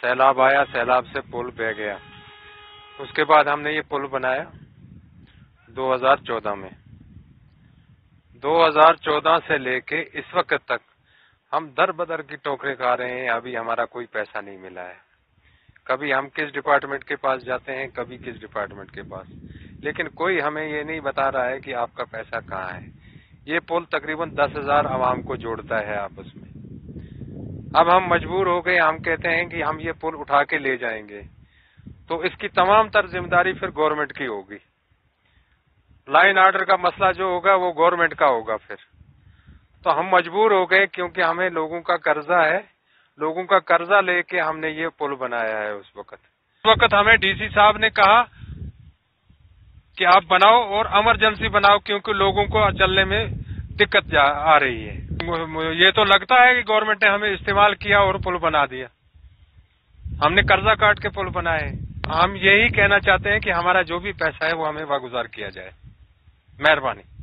سیلاب آیا، سیلاب سے پل بہ گیا۔ اس کے بعد ہم نے یہ پل بنایا 2014 میں۔ 2014 سے لے کے اس وقت تک ہم در بدر کی ٹوکریں کھا رہے ہیں، ابھی ہمارا کوئی پیسہ نہیں ملا ہے۔ کبھی ہم کس ڈپارٹمنٹ کے پاس جاتے ہیں، کبھی کس ڈپارٹمنٹ کے پاس، لیکن کوئی ہمیں یہ نہیں بتا رہا ہے کہ آپ کا پیسہ کہاں ہے۔ یہ پل تقریباً 10,000 عوام کو جوڑتا ہے آپس میں۔ اب ہم مجبور ہو گئے، ہم کہتے ہیں کہ ہم یہ پل اٹھا کے لے جائیں گے، تو اس کی تمام تر ذمہ داری پھر گورنمنٹ کی ہوگی۔ لائن آرڈر کا مسئلہ جو ہوگا وہ گورنمنٹ کا ہوگا پھر۔ تو ہم مجبور ہو گئے کیونکہ ہمیں لوگوں کا قرضہ ہے، لوگوں کا قرضہ لے کے ہم نے یہ پل بنایا ہے۔ اس وقت ہمیں ڈی سی صاحب نے کہا کہ آپ بناؤ اور ایمرجنسی بناؤ کیونکہ لوگوں کو چلنے میں دقت آ رہی ہے۔ یہ تو لگتا ہے کہ گورنمنٹ نے ہمیں استعمال کیا اور پل بنا دیا۔ ہم نے قرضہ کاٹ کے پل بنائے۔ ہم یہی کہنا چاہتے ہیں کہ ہمارا جو بھی پیسہ ہے وہ ہمیں واگزار کیا جائے۔ مہربانی۔